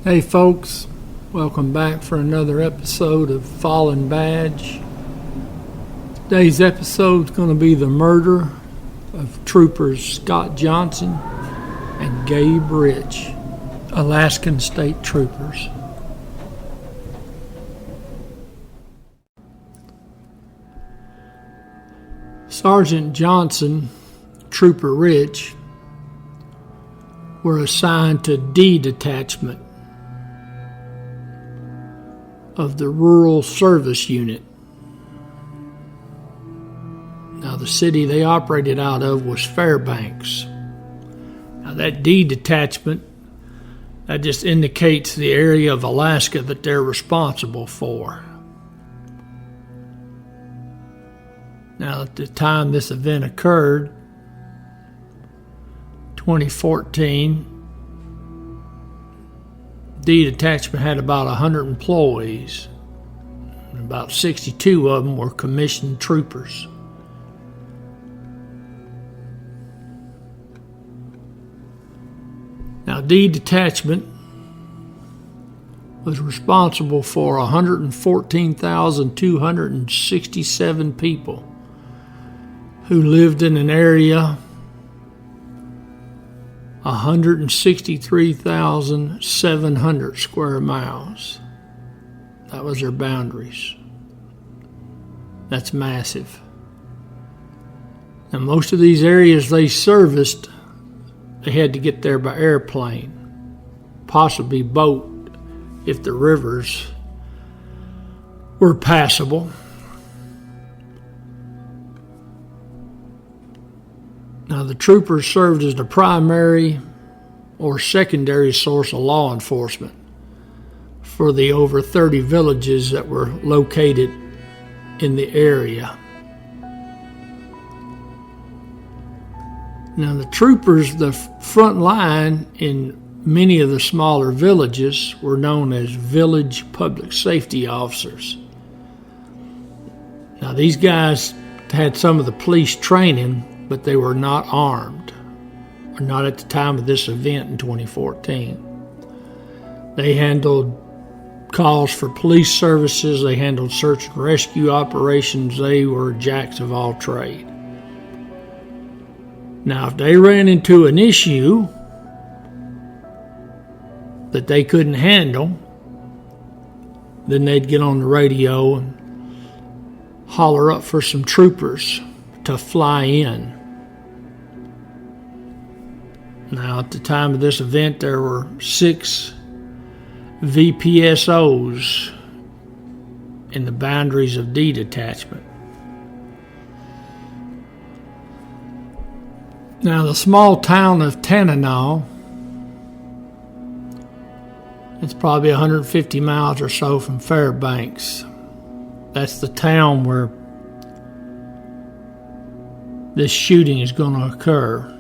Hey folks, welcome back for another episode of Fallen Badge. Today's episode is going to be the murder of Troopers Scott Johnson and Gabe Rich, Alaskan State Troopers. Sergeant Johnson, Trooper Rich, were assigned to D Detachment of the Rural Service Unit. Now, the city they operated out of was Fairbanks. Now, that D Detachment, that just indicates the area of Alaska that they're responsible for. Now, at the time this event occurred, 2014, D Detachment had about 100 employees, and about 62 of them were commissioned troopers. Now, D Detachment was responsible for 114,267 people who lived in an area 163,700 square miles. That was their boundaries. That's massive. Now, most of these areas they serviced, they had to get there by airplane, possibly boat if the rivers were passable. Now, the troopers served as the primary or secondary source of law enforcement for the over 30 villages that were located in the area. Now, the troopers, the front line in many of the smaller villages, were known as village public safety officers. Now, these guys had some of the police training, but they were not armed, or not at the time of this event in 2014. They handled calls for police services, they handled search and rescue operations, they were jacks of all trade. Now, if they ran into an issue that they couldn't handle, then they'd get on the radio and holler up for some troopers to fly in. Now, at the time of this event, there were 6 VPSOs in the boundaries of D Detachment. Now, the small town of Tanana, it's probably 150 miles or so from Fairbanks. That's the town where this shooting is going to occur.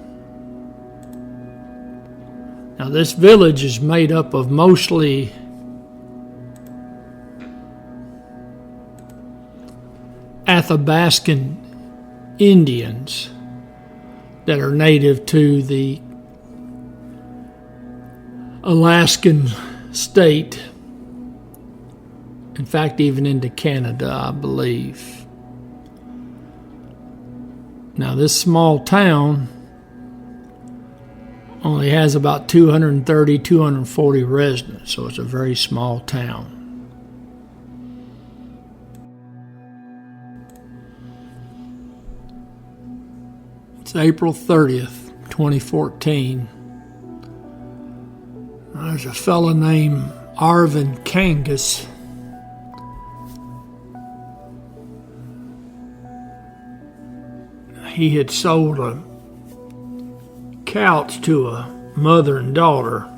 Now, this village is made up of mostly Athabascan Indians that are native to the Alaskan state. In fact, even into Canada, I believe. Now, this small town only has about 230, 240 residents, so it's a very small town. It's April 30th, 2014. There's a fellow named Arvin Kangas. He had sold a couch to a mother and daughter,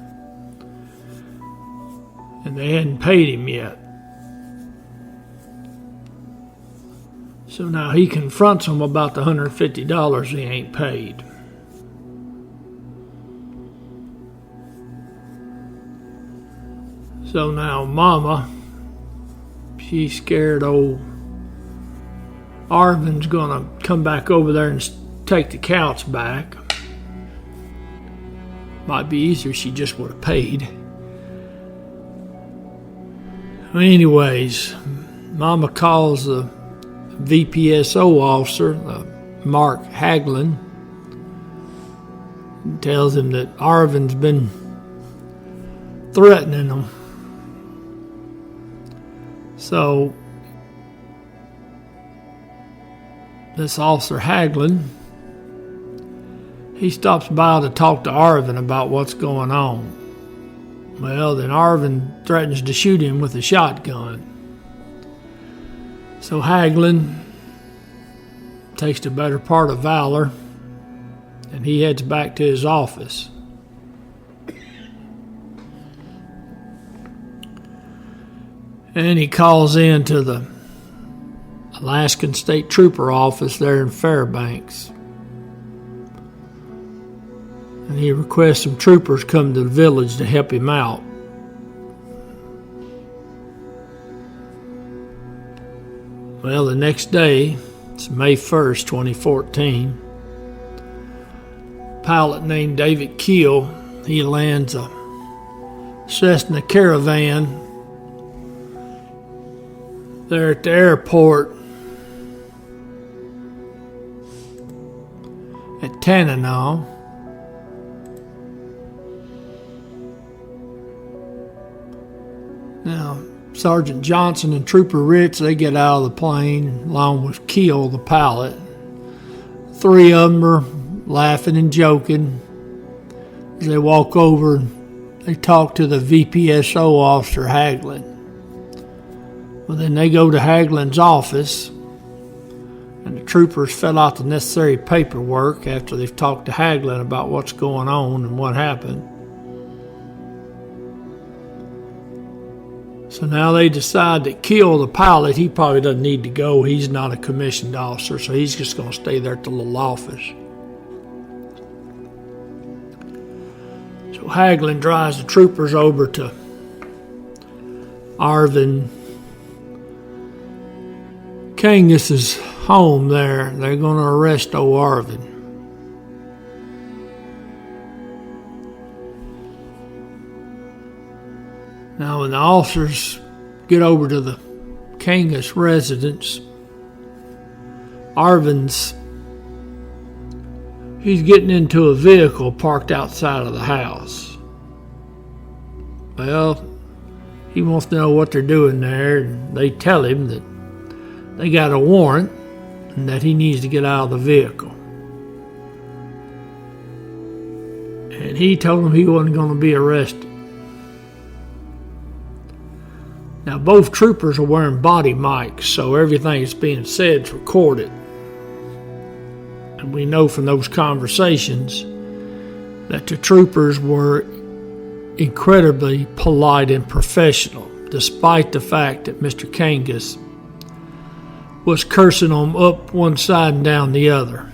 and they hadn't paid him yet. So now he confronts them about the $150 he ain't paid. So now Mama, she's scared old Arvin's gonna come back over there and take the couch back. Might be easier if she just would have paid. Anyways, Mama calls the VPSO officer, Mark Haglin, and tells him that Arvin's been threatening them. So this officer Haglin, he stops by to talk to Arvin about what's going on. Well, then Arvin threatens to shoot him with a shotgun. So Haglin takes the better part of valor, and he heads back to his office. And he calls in to the Alaskan State Trooper office there in Fairbanks. And he requests some troopers come to the village to help him out. Well, the next day, it's May 1st, 2014, a pilot named David Keel, he lands a Cessna Caravan there at the airport at Tanana. Now, Sergeant Johnson and Trooper Ritz, they get out of the plane along with Keel, the pilot. Three of them are laughing and joking as they walk over and they talk to the VPSO officer Haglin. Well, then they go to Haglin's office, and the troopers fill out the necessary paperwork after they've talked to Haglin about what's going on and what happened. So now they decide that Keel, the pilot, he probably doesn't need to go. He's not a commissioned officer, so he's just going to stay there at the little office. So Haglin drives the troopers over to Arvin Kangus's home there. They're going to arrest old Arvin. Now, when the officers get over to the Kangas residence, he's getting into a vehicle parked outside of the house. Well, he wants to know what they're doing there, and they tell him that they got a warrant and that he needs to get out of the vehicle. And he told them he wasn't going to be arrested. Now, both troopers are wearing body mics, so everything that's being said is recorded. And we know from those conversations that the troopers were incredibly polite and professional, despite the fact that Mr. Kangas was cursing them up one side and down the other,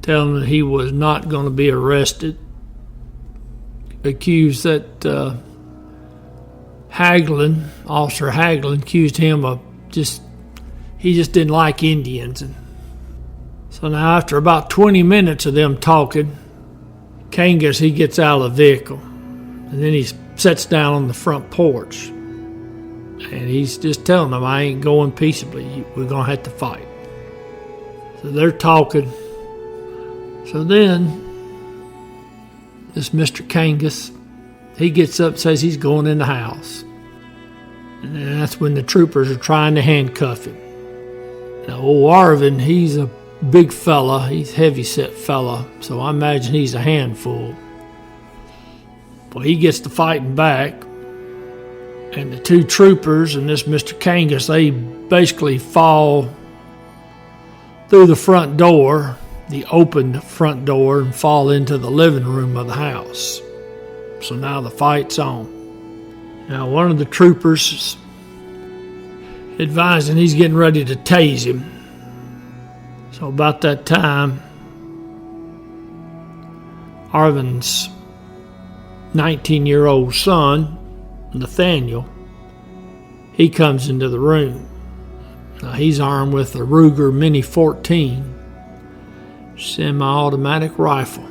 telling them that he was not going to be arrested, accused that Officer Haglin accused him of he just didn't like Indians. And so now after about 20 minutes of them talking, Kangas, he gets out of the vehicle, and then he sits down on the front porch. And he's just telling them, I ain't going peaceably. We're going to have to fight. So they're talking. So then, this Mr. Kangas, he gets up and says he's going in the house. And that's when the troopers are trying to handcuff him. Now, old Arvin, he's a big fella. He's a heavy-set fella. So I imagine he's a handful. Well, he gets to fighting back. And the two troopers and this Mr. Kangas, they basically fall through the front door, the opened front door, and fall into the living room of the house. So now the fight's on. Now, one of the troopers is advising he's getting ready to tase him. So about that time, Arvin's 19-year-old son, Nathaniel, he comes into the room. Now, he's armed with a Ruger Mini 14 semi-automatic rifle,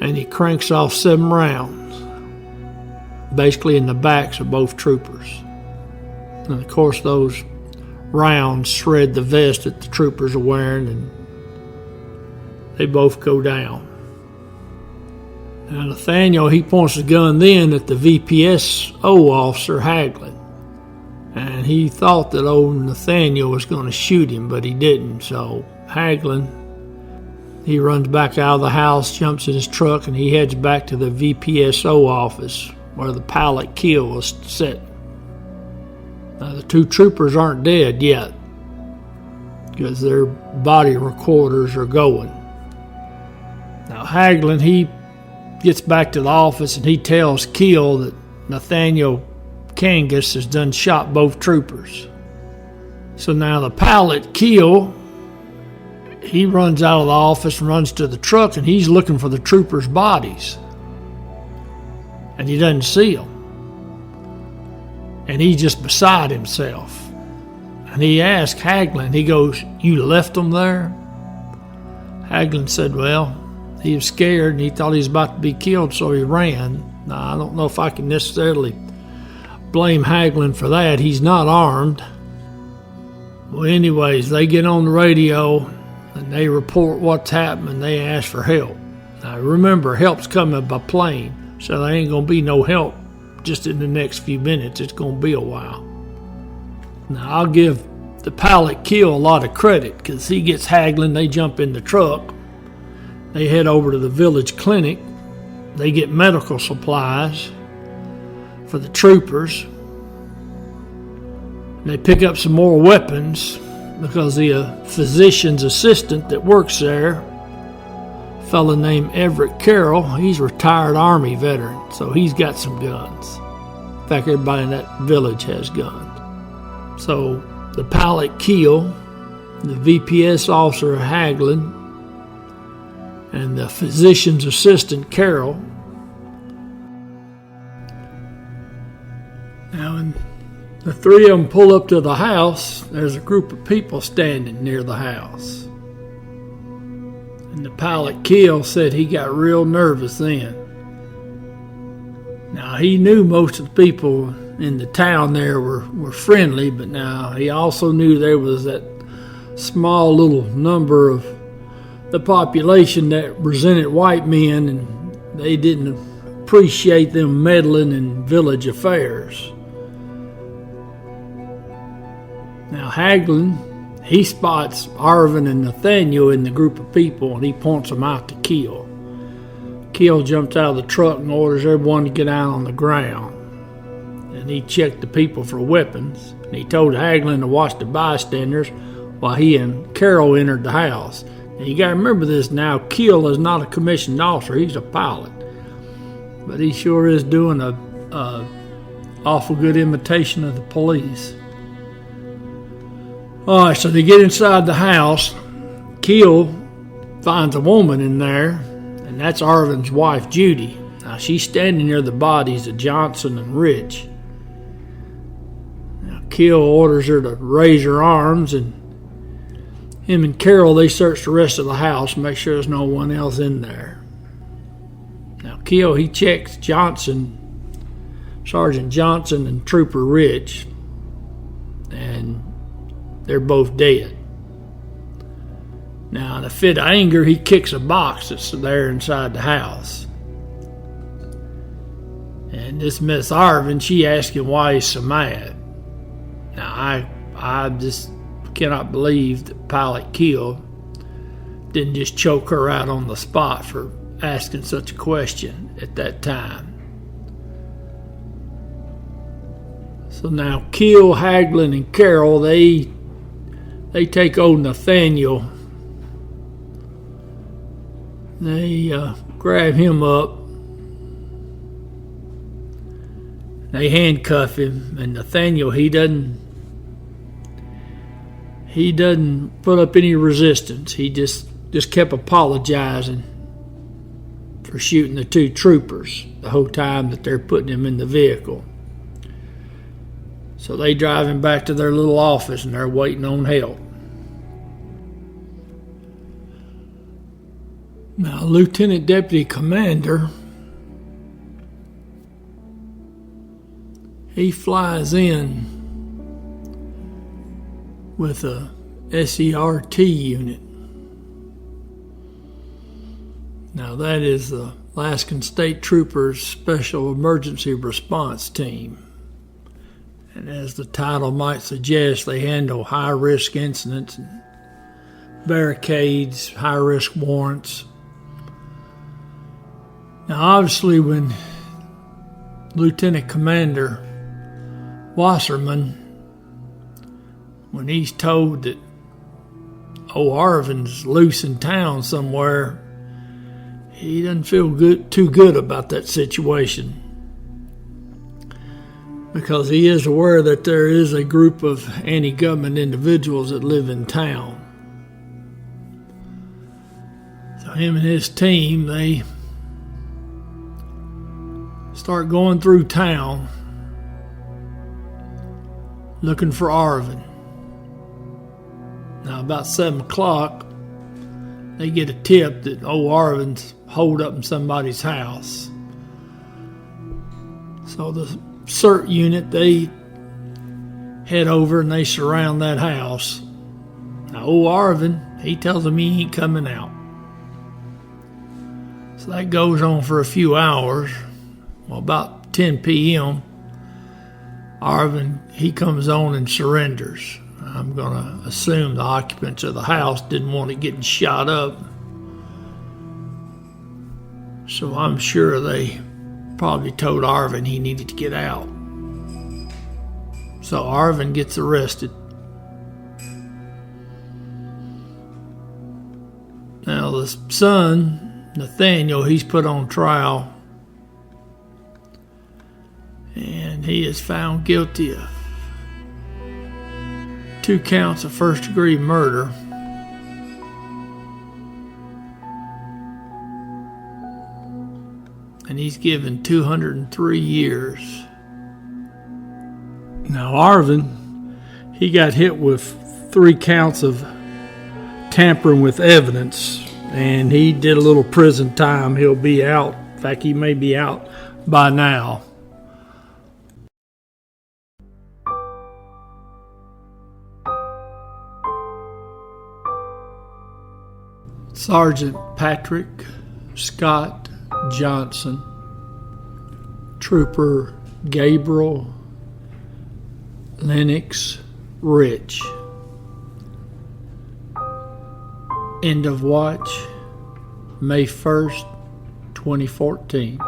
and he cranks off 7 rounds. basically in the backs of both troopers. And of course those rounds shred the vest that the troopers are wearing, and they both go down. Now Nathaniel, he points the gun then at the VPSO officer Haglin. And he thought that old Nathaniel was going to shoot him, but he didn't. So Haglin, he runs back out of the house, jumps in his truck, and he heads back to the VPSO office where the pilot kill was set. Now, the two troopers aren't dead yet because their body recorders are going. Now Haglin, he gets back to the office and he tells Keel that Nathaniel Kangas has done shot both troopers. So now the pilot, Keel, he runs out of the office and runs to the truck, and he's looking for the troopers' bodies. And he doesn't see them. And he's just beside himself. And he asks Haglin, he goes, "You left them there?" Haglin said, well, he was scared and he thought he was about to be killed, so he ran. Now, I don't know if I can necessarily blame Haglin for that. He's not armed. Well, anyways, they get on the radio and they report what's happening. They ask for help. Now, remember, help's coming by plane, so there ain't going to be no help just in the next few minutes. It's going to be a while. Now, I'll give the pilot Keel a lot of credit because he gets Haglin. They jump in the truck. They head over to the village clinic. They get medical supplies for the troopers. They pick up some more weapons because the physician's assistant that works there, a fella named Everett Carroll, he's a retired Army veteran, so he's got some guns. In fact, everybody in that village has guns. So the pilot Keel, the VPS officer Haglin, and the physician's assistant Carroll. Now, when the three of them pull up to the house, there's a group of people standing near the house. And the pilot Keel said he got real nervous then. Now, he knew most of the people in the town there were friendly, but now he also knew there was that small little number of the population that resented white men, and they didn't appreciate them meddling in village affairs. Now Haglin, he spots Arvin and Nathaniel in the group of people, and he points them out to Keel. Keel jumps out of the truck and orders everyone to get out on the ground. And he checked the people for weapons, and he told Haglin to watch the bystanders while he and Carroll entered the house. And you gotta remember this now, Keel is not a commissioned officer, he's a pilot. But he sure is doing a awful good imitation of the police. Alright, so they get inside the house. Keel finds a woman in there, and that's Arvin's wife, Judy. Now she's standing near the bodies of Johnson and Rich. Now Keel orders her to raise her arms, and him and Carroll, they search the rest of the house and make sure there's no one else in there. Now Keel, he checks Sergeant Johnson and Trooper Rich, and they're both dead. Now in a fit of anger, he kicks a box that's there inside the house. And this Miss Arvin, she asks him why he's so mad. Now I just cannot believe that Pilot Keel didn't just choke her out on the spot for asking such a question at that time. So now Keel, Haglin, and Carroll, they take old Nathaniel. They grab him up. They handcuff him, and Nathaniel, he doesn't put up any resistance. He just kept apologizing for shooting the two troopers the whole time that they're putting him in the vehicle. So they drive him back to their little office, and they're waiting on help. Now, Lieutenant Deputy Commander, he flies in with a SERT unit. Now that is the Alaskan State Troopers Special Emergency Response Team. And as the title might suggest, they handle high-risk incidents, and barricades, high-risk warrants. Now obviously when Lieutenant Commander Wasserman, when he's told that Arvin's loose in town somewhere, he doesn't feel too good about that situation, because he is aware that there is a group of anti-government individuals that live in town. So him and his team, they start going through town looking for Arvin. Now about 7 o'clock, they get a tip that Arvin's holed up in somebody's house. So the CERT unit, they head over and they surround that house. Now Arvin, he tells them he ain't coming out. So that goes on for a few hours. Well, about 10 p.m., Arvin, he comes on and surrenders. I'm going to assume the occupants of the house didn't want it getting shot up. So I'm sure they probably told Arvin he needed to get out. So Arvin gets arrested. Now the son, Nathaniel, he's put on trial. And he is found guilty of 2 counts of first-degree murder. And he's given 203 years. Now Arvin, he got hit with 3 counts of tampering with evidence, and he did a little prison time. He'll be out. In fact, he may be out by now. Sergeant Patrick Scott Johnson, Trooper Gabriel Lennox Rich. End of watch, May 1st, 2014.